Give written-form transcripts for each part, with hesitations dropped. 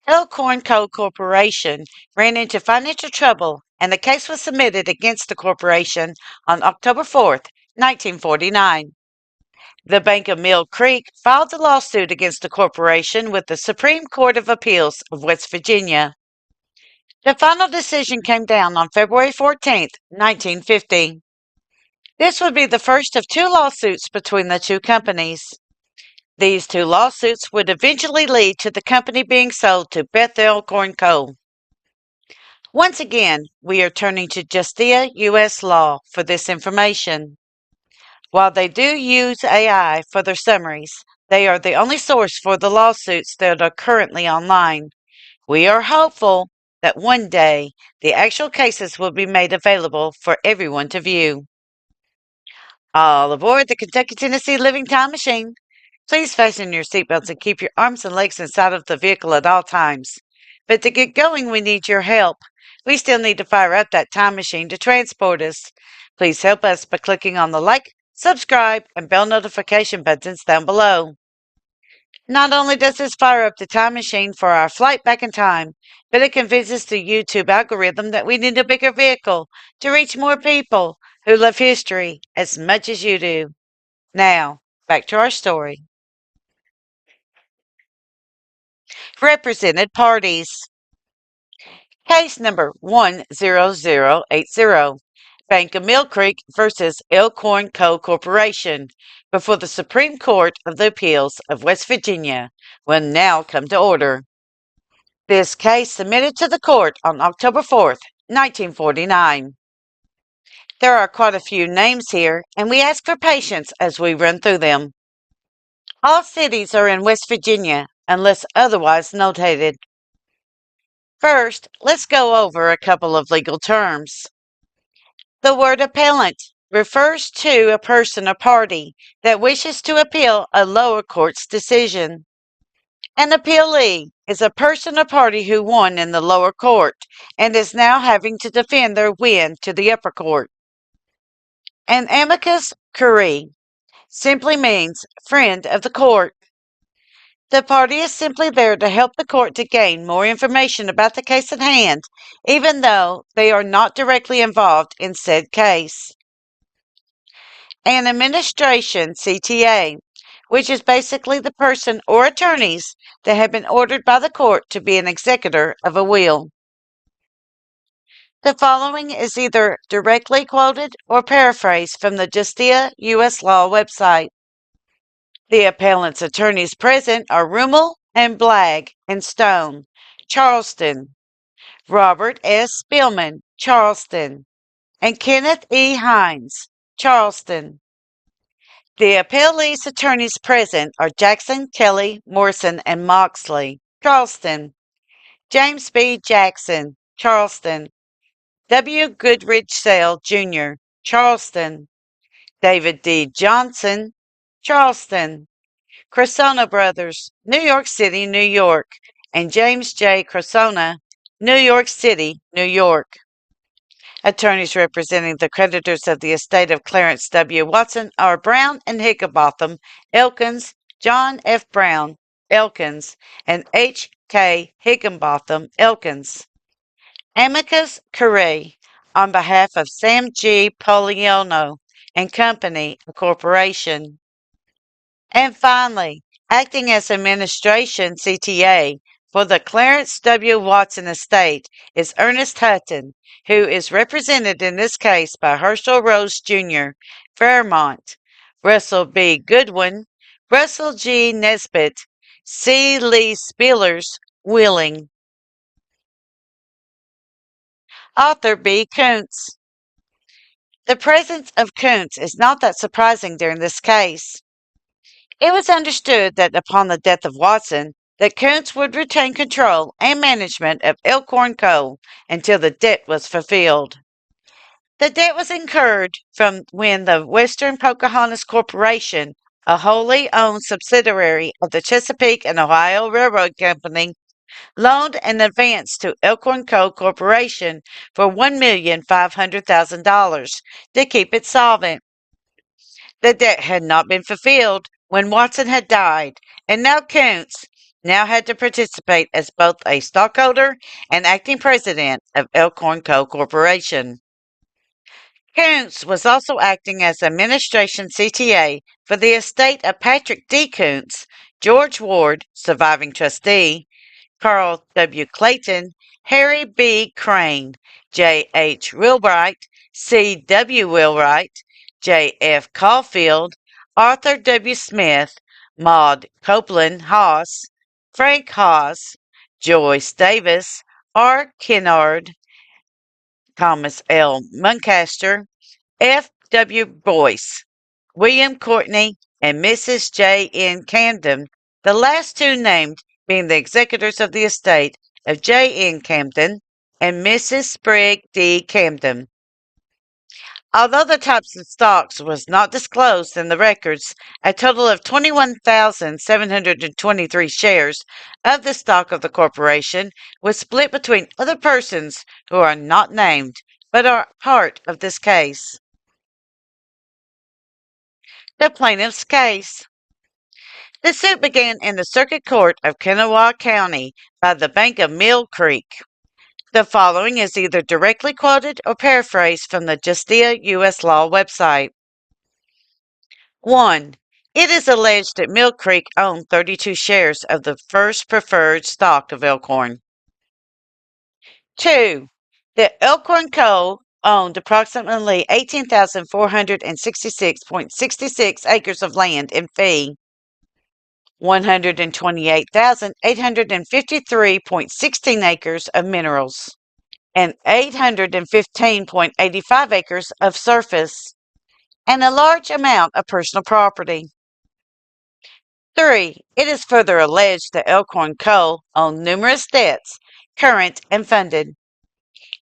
Elk Horn Coal Corporation ran into financial trouble, and the case was submitted against the corporation on October 4th, 1949. The Bank of Mill Creek filed the lawsuit against the corporation with the Supreme Court of Appeals of West Virginia. The final decision came down on February 14th, 1950. This would be the first of two lawsuits between the two companies. These two lawsuits would eventually lead to the company being sold to Beth Elkhorn Coal. Once again, we are turning to Justia U.S. law for this information. While they do use AI for their summaries, they are the only source for the lawsuits that are currently online. We are hopeful that one day the actual cases will be made available for everyone to view. All aboard the Kentucky-Tennessee Living Time Machine. Please fasten your seatbelts and keep your arms and legs inside of the vehicle at all times. But to get going, we need your help. We still need to fire up that time machine to transport us. Please help us by clicking on the like, subscribe, and bell notification buttons down below. Not only does this fire up the time machine for our flight back in time, but it convinces the YouTube algorithm that we need a bigger vehicle to reach more people who love history as much as you do. Now, back to our story. Represented parties. Case number 10080, Bank of Mill Creek versus Elk Horn Coal Corporation, before the Supreme Court of the Appeals of West Virginia, will now come to order. This case submitted to the court on October 4th, 1949. There are quite a few names here, and we ask for patience as we run through them. All cities are in West Virginia, unless otherwise notated. First, let's go over a couple of legal terms. The word appellant refers to a person or party that wishes to appeal a lower court's decision. An appealee is a person or party who won in the lower court and is now having to defend their win to the upper court. An amicus curiae simply means friend of the court. The party is simply there to help the court to gain more information about the case at hand, even though they are not directly involved in said case. An administration CTA, which is basically the person or attorneys that have been ordered by the court to be an executor of a will. The following is either directly quoted or paraphrased from the Justia U.S. Law website. The appellant's attorneys present are Rummel and Blagg and Stone, Charleston, Robert S. Spillman, Charleston, and Kenneth E. Hines, Charleston. The appellee's attorneys present are Jackson, Kelly, Morrison, and Moxley, Charleston, James B. Jackson, Charleston, W. Goodrich Sale, Jr., Charleston, David D. Johnson, Charleston, Cressona Brothers, New York City, New York, and James J. Cressona, New York City, New York. Attorneys representing the creditors of the estate of Clarence W. Watson are Brown and Higginbotham, Elkins, John F. Brown, Elkins, and H. K. Higginbotham, Elkins. Amicus curiae, on behalf of Sam G. Poliano and Company, a corporation. And finally, acting as administration CTA for the Clarence W. Watson estate is Ernest Hutton, who is represented in this case by Herschel Rose Jr., Fairmont, Russell B. Goodwin, Russell G. Nesbitt, C. Lee Spillers, Wheeling. Author B. Koontz. The presence of Koontz is not that surprising during this case. It was understood that upon the death of Watson, that Koontz would retain control and management of Elk Horn Coal until the debt was fulfilled. The debt was incurred from when the Western Pocahontas Corporation, a wholly owned subsidiary of the Chesapeake and Ohio Railroad Company, loaned an advance to Elk Horn Coal Corporation for $1,500,000 to keep it solvent. The debt had not been fulfilled when Watson had died, and now Koontz, now had to participate as both a stockholder and acting president of Elk Horn Coal Corporation. Koontz was also acting as administration CTA for the estate of Patrick D. Koontz, George Ward, surviving trustee, Carl W. Clayton, Harry B. Crane, J. H. Wheelwright, C. W. Wheelwright, J. F. Caulfield, Arthur W. Smith, Maud Copeland Haas, Frank Haas, Joyce Davis, R. Kennard, Thomas L. Muncaster, F. W. Boyce, William Courtney, and Mrs. J. N. Camden, the last two named being the executors of the estate of J. N. Camden and Mrs. Sprigg D. Camden. Although the types of stocks was not disclosed in the records, a total of 21,723 shares of the stock of the corporation was split between other persons who are not named but are part of this case. The plaintiff's case. The suit began in the Circuit Court of Kanawha County by the Bank of Mill Creek. The following is either directly quoted or paraphrased from the Justia U.S. law website. 1. It is alleged that Mill Creek owned 32 shares of the first preferred stock of Elk Horn. 2. That Elk Horn Coal owned approximately 18,466.66 acres of land in fee, 128,853.16 acres of minerals, and 815.85 acres of surface, and a large amount of personal property. 3. It is further alleged that Elk Horn Coal owned numerous debts, current and funded.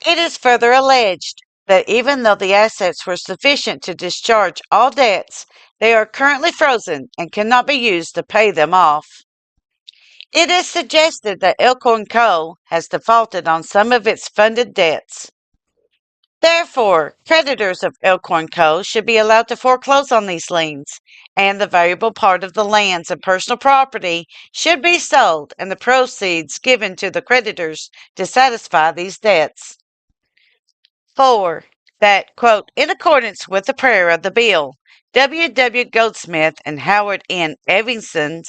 It is further alleged that even though the assets were sufficient to discharge all debts, they are currently frozen and cannot be used to pay them off. It is suggested that Elk Horn Coal has defaulted on some of its funded debts. Therefore, creditors of Elk Horn Coal should be allowed to foreclose on these liens, and the valuable part of the lands and personal property should be sold and the proceeds given to the creditors to satisfy these debts. 4. That, quote, in accordance with the prayer of the bill, W. W. Goldsmith and Howard N. Evingston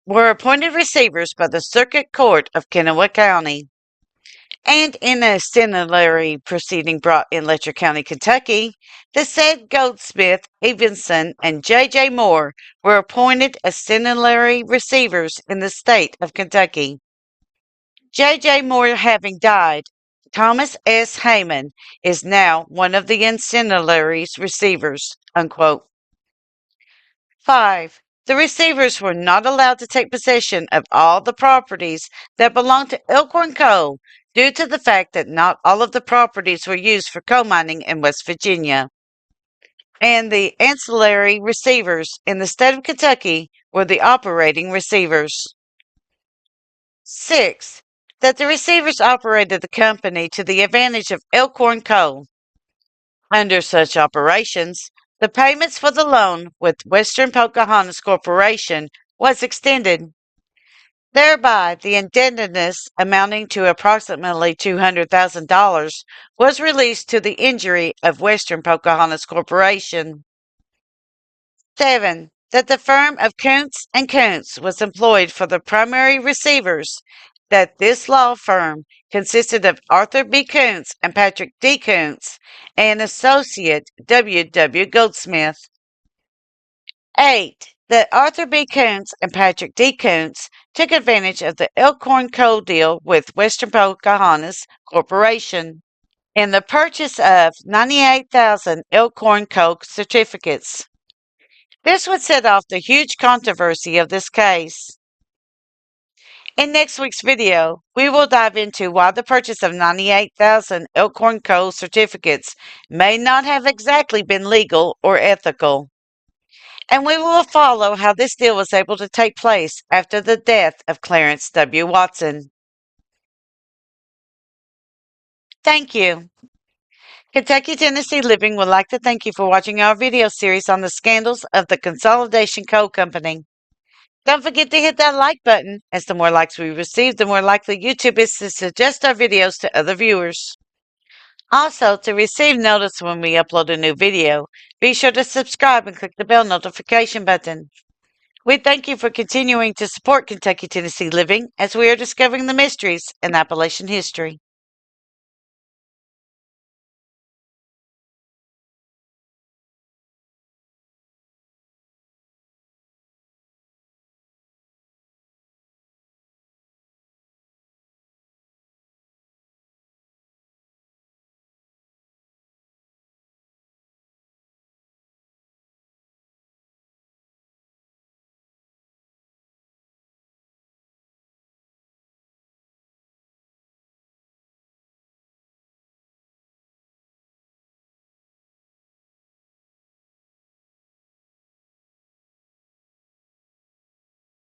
were appointed receivers by the Circuit Court of Kanawha County. And in a similar proceeding brought in Letcher County, Kentucky, the said Goldsmith, Evenson, and J. J. Moore were appointed as ancillary receivers in the state of Kentucky. J. J. Moore having died, Thomas S. Heyman is now one of the ancillary receivers, unquote. 5. The receivers were not allowed to take possession of all the properties that belonged to Elk Horn Coal due to the fact that not all of the properties were used for coal mining in West Virginia. And the ancillary receivers in the state of Kentucky were the operating receivers. 6. That the receivers operated the company to the advantage of Elk Horn Coal. Under such operations, the payments for the loan with Western Pocahontas Corporation was extended. Thereby, the indebtedness amounting to approximately $200,000 was released to the injury of Western Pocahontas Corporation. 7. That the firm of Koontz and Koontz was employed for the primary receivers, that this law firm consisted of Arthur B. Koontz and Patrick D. Koontz, and associate W. W. Goldsmith. 8. That Arthur B. Koontz and Patrick D. Koontz took advantage of the Elk Horn Coal deal with Western Pocahontas Corporation in the purchase of 98,000 Elk Horn Coal certificates. This would set off the huge controversy of this case. In next week's video, we will dive into why the purchase of 98,000 Elk Horn Coal certificates may not have exactly been legal or ethical. And we will follow how this deal was able to take place after the death of Clarence W. Watson. Thank you. Kentucky Tennessee Living would like to thank you for watching our video series on the scandals of the Consolidation Coal Company. Don't forget to hit that like button, as the more likes we receive, the more likely YouTube is to suggest our videos to other viewers. Also, to receive notice when we upload a new video, be sure to subscribe and click the bell notification button. We thank you for continuing to support Kentucky Tennessee Living as we are discovering the mysteries in Appalachian history.